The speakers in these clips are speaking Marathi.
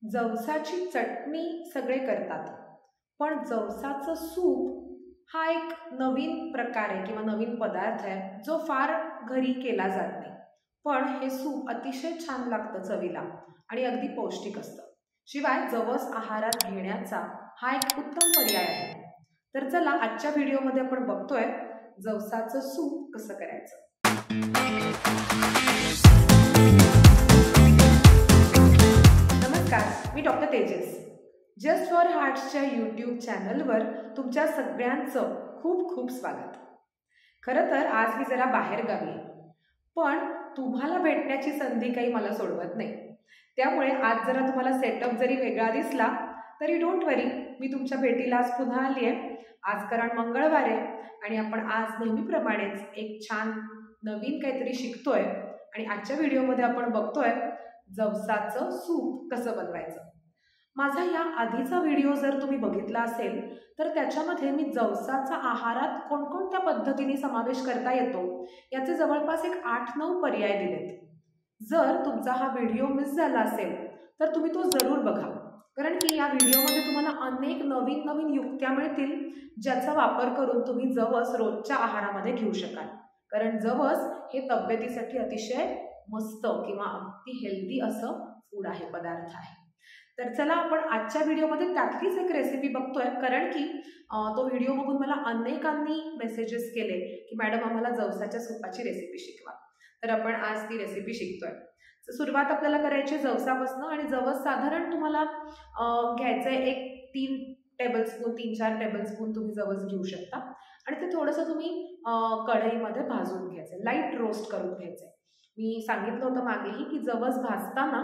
जवसाची चटणी सगळे करतात, पण जवसाचं सूप हा एक नवीन प्रकार आहे किंवा नवीन पदार्थ आहे जो फार घरी केला जात नाही. पण हे सूप अतिशय छान लागतं चवीला आणि अगदी पौष्टिक असतं. शिवाय जवस आहारात घेण्याचा हा एक उत्तम पर्याय आहे. तर चला आजच्या व्हिडिओमध्ये आपण बघतोय जवसाचं सूप कसं करायचं. नमस्कार, मी डॉक्टर तेजस. जस्ट फॉर हार्ट्सच्या यूट्यूब चॅनलवर तुमच्या सगळ्यांचं खूप खूप स्वागत. खरं तर आज मी जरा बाहेर गावी आहे, पण तुम्हाला भेटण्याची संधी काही मला सोडवत नाही. त्यामुळे आज जरा तुम्हाला सेटअप जरी वेगळा दिसला तरी डोंट वरी, मी तुमच्या भेटीला आज पुन्हा आली आहे. आज कारण मंगळवार आहे आणि आपण आज नेहमीप्रमाणेच एक छान नवीन काहीतरी शिकतोय आणि आजच्या व्हिडिओमध्ये आपण बघतोय जवसाचं सूप कसं बनवायचं. माझा या आधीचा व्हिडिओ जर तुम्ही बघितला असेल तर त्याच्यामध्ये मी जवसाचा आहारात कोणकोणत्या पद्धतीने समावेश करता येतो याचे जवळपास एक 8-9 पर्याय दिलेत. जर तुमचा हा व्हिडिओ मिस झाला असेल तर तुम्ही तो जरूर बघा, कारण की या व्हिडिओमध्ये तुम्हाला अनेक नवीन नवीन युक्त्या मिळतील ज्याचा वापर करून तुम्ही जवस रोजच्या आहारामध्ये घेऊ शकाल. कारण जवस हे तब्येतीसाठी अतिशय मस्त किंवा अगदी हेल्दी असं फूड आहे, पदार्थ आहे. तर चला आपण आजच्या व्हिडिओमध्ये त्यातलीच एक रेसिपी बघतोय, कारण की तो व्हिडिओ बघून मला अनेकांनी मेसेजेस केले की मॅडम आम्हाला जवसाच्या सूपाची रेसिपी शिकवा. तर आपण आज ती रेसिपी शिकतोय. सुरुवात आपल्याला करायची जवसापासून आणि जवस साधारण तुम्हाला घ्यायचंय एक 3-4 टेबलस्पून तुम्ही जवस घेऊ शकता आणि ते थोडंसं तुम्ही कढईमध्ये भाजून घ्यायचं, लाईट रोस्ट करून घ्यायचंय. मी सांगितलं होतं मागेही की जवस भाजताना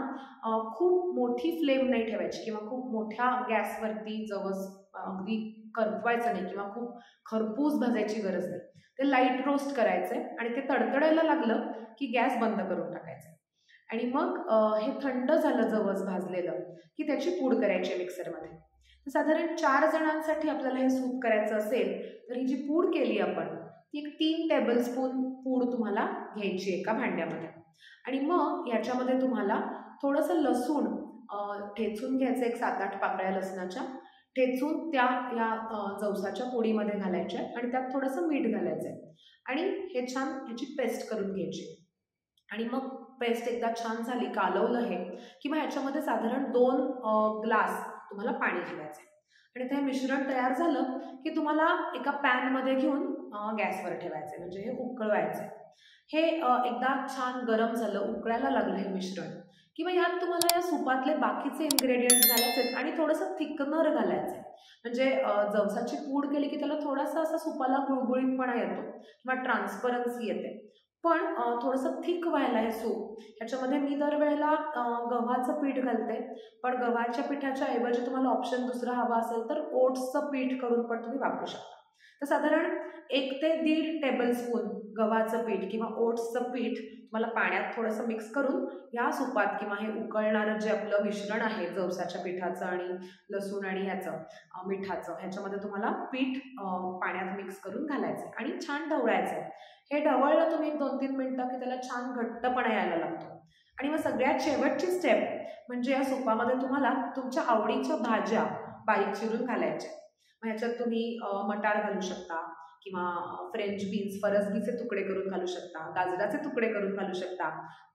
खूप मोठी फ्लेम नाही ठेवायची किंवा खूप मोठ्या गॅसवरती जवस अगदी करपवायचं नाही किंवा खूप खरपूस भाजायची गरज नाही. ते लाईट रोस्ट करायचंय आणि ते तडतडायला लागलं की गॅस बंद करून टाकायचं आणि मग हे थंड झालं जवस भाजलेलं की त्याची पूड करायची मिक्सरमध्ये. साधारण 4 जणांसाठी आपल्याला हे सूप करायचं असेल तर ही जी पूड केली आपण ती एक 3 टेबलस्पून पूड तुम्हाला घ्यायची एका भांड्यामध्ये आणि मग याच्यामध्ये तुम्हाला थोडंसं लसूण ठेचून घ्यायचं, एक 7-8 पाकळ्या लसणाच्या ठेचून त्या या जवसाच्या पोळीमध्ये घालायच्या आणि त्यात थोडंसं मीठ घालायचं आणि हे छान ह्याची पेस्ट करून घ्यायची. आणि मग पेस्ट एकदा छान झाली, कालवलं हे की मग ह्याच्यामध्ये साधारण 2 ग्लास तुम्हाला पाणी घालायचं आणि ते मिश्रण तयार झालं की तुम्हाला एका पॅनमध्ये घेऊन गॅसवर ठेवायचं, म्हणजे हे उकळवायचं. हे एकदा छान गरम झालं, उकळायला लागलं हे मिश्रण किंवा यात तुम्हाला या सुपातले बाकीचे इन्ग्रेडियंट्स घालायचे आणि थोडंसं थिकनर घालायचं, म्हणजे जवसाची पूड केली की त्याला थोडासा असा सुपाला गुळगुळीतपणा येतो किंवा ट्रान्सपरन्सी येते. पण थोडंसं थिक व्हायला हे सूप, ह्याच्यामध्ये मी दरवेळेला गव्हाचं पीठ घालते, पण गव्हाच्या पिठाच्या ऐवजी तुम्हाला ऑप्शन दुसरा हवा असेल तर ओट्सचं पीठ करून पण तुम्ही वापरू शकता. तर साधारण 1 ते 1.5 टेबलस्पून गव्हाचं पीठ किंवा ओट्सचं पीठ तुम्हाला पाण्यात थोडंसं मिक्स करून या सुपात किंवा हे उकळणारं जे आपलं मिश्रण आहे जवसाच्या पिठाचं आणि लसूण आणि ह्याचं मिठाचं, ह्याच्यामध्ये तुम्हाला पीठ पाण्यात मिक्स करून घालायचं आणि छान ढवळायचं. हे ढवळलं तुम्ही 1-2-3 मिनटं की त्याला छान घट्टपणा यायला लागतो. आणि मग सगळ्यात शेवटची स्टेप म्हणजे या सूपामध्ये तुम्हाला तुमच्या आवडीच्या भाज्या बारीक चिरून घालायच्या. मग ह्याच्यात तुम्ही मटार घालू शकता किंवा फ्रेंच बीन्स, फरसबीचे तुकडे करून घालू शकता, गाजराचे तुकडे करून घालू शकता,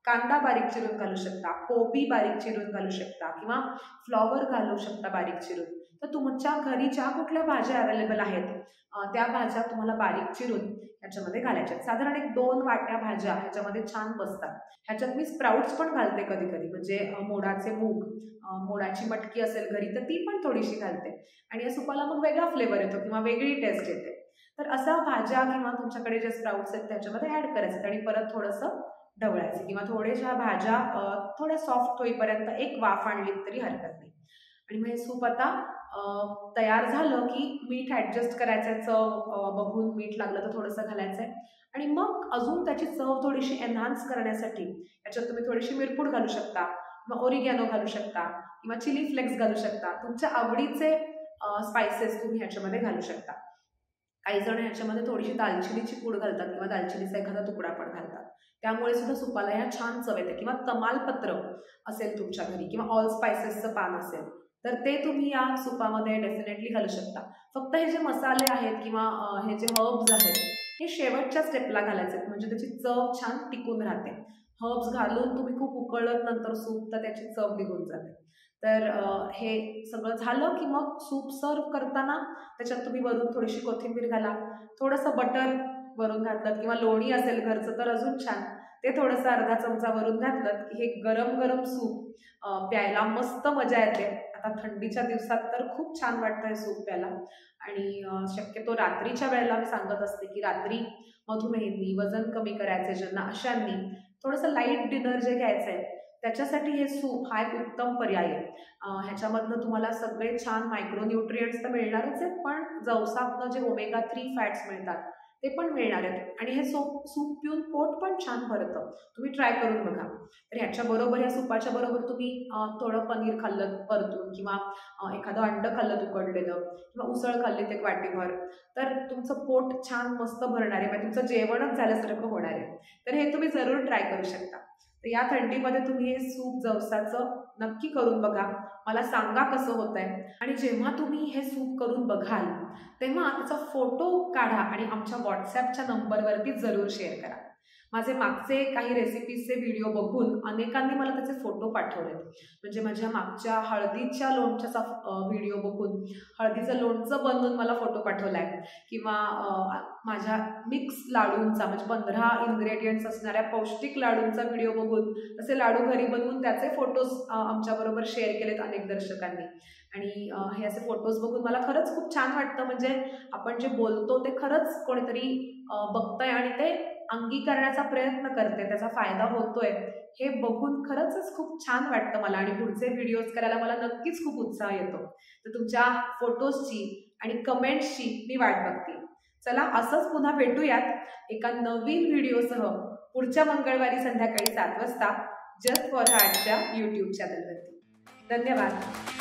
कांदा बारीक चिरून घालू शकता, कोबी बारीक चिरून घालू शकता किंवा फ्लॉवर घालू शकता बारीक चिरून. तर तुमच्या घरी ज्या कुठल्या भाज्या अवेलेबल आहेत त्या भाज्या तुम्हाला बारीक चिरून ह्याच्यामध्ये घालायच्या. साधारण 1-2 वाट्या भाज्या ह्याच्यामध्ये छान बसतात. ह्याच्यात मी स्प्राउट्स पण घालते कधी कधी, म्हणजे मोडाचे मूग, मोडाची मटकी असेल घरी तर ती पण थोडीशी घालते आणि या सुपाला मग वेगळा फ्लेवर येतो किंवा वेगळी टेस्ट येते. तर असा भाज्या किंवा तुमच्याकडे जे स्प्राउट्स आहेत त्याच्यामध्ये ॲड करायचं आणि परत थोडंसं ढवळायचं किंवा थोड्याशा भाज्या थोड्या सॉफ्ट होईपर्यंत एक वाफ आणली तरी हरकत नाही. आणि मग हे सूप आता तयार झालं की मीठ ॲडजस्ट करायचं, चव बघून मीठ लागलं तर थोडंसं घालायचं आहे आणि मग अजून त्याची चव थोडीशी एनहान्स करण्यासाठी याच्यात तुम्ही थोडीशी मिरपूड घालू शकता किंवा ओरिगॅनो घालू शकता किंवा चिली फ्लेक्स घालू शकता. तुमच्या आवडीचे स्पायसेस तुम्ही ह्याच्यामध्ये घालू शकता. काही जण ह्याच्यामध्ये थोडीशी दालचिनीची पूड घालतात किंवा दालचिनीचा एखादा तुकडा पण घालतात. त्यामुळे सुद्धा सुपाला ह्या छान चव येते. किंवा तमालपत्र असेल तुमच्या घरी किंवा ऑल स्पायसेसचं पान असेल तर ते तुम्ही या सुपामध्ये डेफिनेटली घालू शकता. फक्त हे जे मसाले आहेत किंवा हे जे हर्ब्स आहेत हे शेवटच्या स्टेपला घालायचे म्हणजे त्याची चव छान टिकून राहते. हर्ब्स घालून तुम्ही खूप उकळत नंतर सूप तर त्याची चव निघून जाते. तर हे सगळं झालं की मग सूप सर्व करताना त्याच्यात तुम्ही वरून थोडीशी कोथिंबीर घाला, थोडंसं बटर वरून घातलं किंवा लोणी असेल घरचं तर अजून छान, ते थोडंसं अर्धा चमचा वरून घातलं की हे गरम गरम सूप प्यायला मस्त मजा येते. आता थंडीच्या दिवसात तर खूप छान वाटतं हे सूप प्यायला. आणि शक्यतो रात्रीच्या वेळेला मी सांगत असते की रात्री मधुमेहींनी, वजन कमी करायचे ज्यांना अशांनी थोडंसं लाईट डिनर जे घ्यायचं आहे त्याच्यासाठी हे सूप हा एक उत्तम पर्याय आहे. ह्याच्यामधनं तुम्हाला सगळे छान मायक्रोन्यूट्रियंट्स तर मिळणारच आहेत, पण जवसातनं जे ओमेगा 3 फॅट्स मिळतात ते पण मिळणार आहेत. आणि हे सूप पिऊन पोट पण छान भरतं. तुम्ही ट्राय करून बघा. तर ह्याच्याबरोबर या सुपाच्या बरोबर तुम्ही थोडं पनीर खाल्लं परतून किंवा एखादं अंडं खाल्लं उकडलेलं किंवा उसळ खाल्लीत एक वाटीभर तर तुमचं पोट छान मस्त भरणार आहे, म्हणजे तुमचं जेवणच झाल्यासारखं होणार आहे. तर हे तुम्ही जरूर ट्राय करू शकता. तर या थंडीमध्ये तुम्ही हे सूप जवसाचं नक्की करून बघा. मला सांगा कसं होतंय. आणि जेव्हा तुम्ही हे सूप करून बघाल तेव्हा त्याचा फोटो काढा आणि आमच्या व्हॉट्सॲपच्या नंबरवरती जरूर शेअर करा. माझे मागचे काही रेसिपीजचे व्हिडिओ बघून अनेकांनी मला त्याचे फोटो पाठवलेत. म्हणजे माझ्या मागच्या हळदीच्या लोणच्याचा व्हिडिओ बघून हळदीचं लोणचं बनवून मला फोटो पाठवला आहे किंवा माझ्या मिक्स लाडूंचा म्हणजे 15 इन्ग्रेडियंट्स असणाऱ्या पौष्टिक लाडूंचा व्हिडिओ बघून तसे लाडू घरी बनवून त्याचे फोटोज आमच्याबरोबर शेअर केलेत अनेक दर्शकांनी. आणि हे असे फोटोज बघून मला खरंच खूप छान वाटतं. म्हणजे आपण जे बोलतो ते खरंच कोणीतरी बघतंय आणि ते अंगीकारण्याचा प्रयत्न करते, त्याचा फायदा होतोय हे बघून खरंच खूप छान वाटतं मला. आणि पुढचे व्हिडिओज करायला मला नक्कीच खूप उत्साह येतो. तर तुमच्या फोटोजची आणि कमेंट्सची मी वाट बघते. चला असंच पुन्हा भेटूयात एका नवीन व्हिडिओसह पुढच्या मंगळवारी संध्याकाळी 7 वाजता जस्ट फॉर हार्टच्या YouTube चॅनलवरती. धन्यवाद.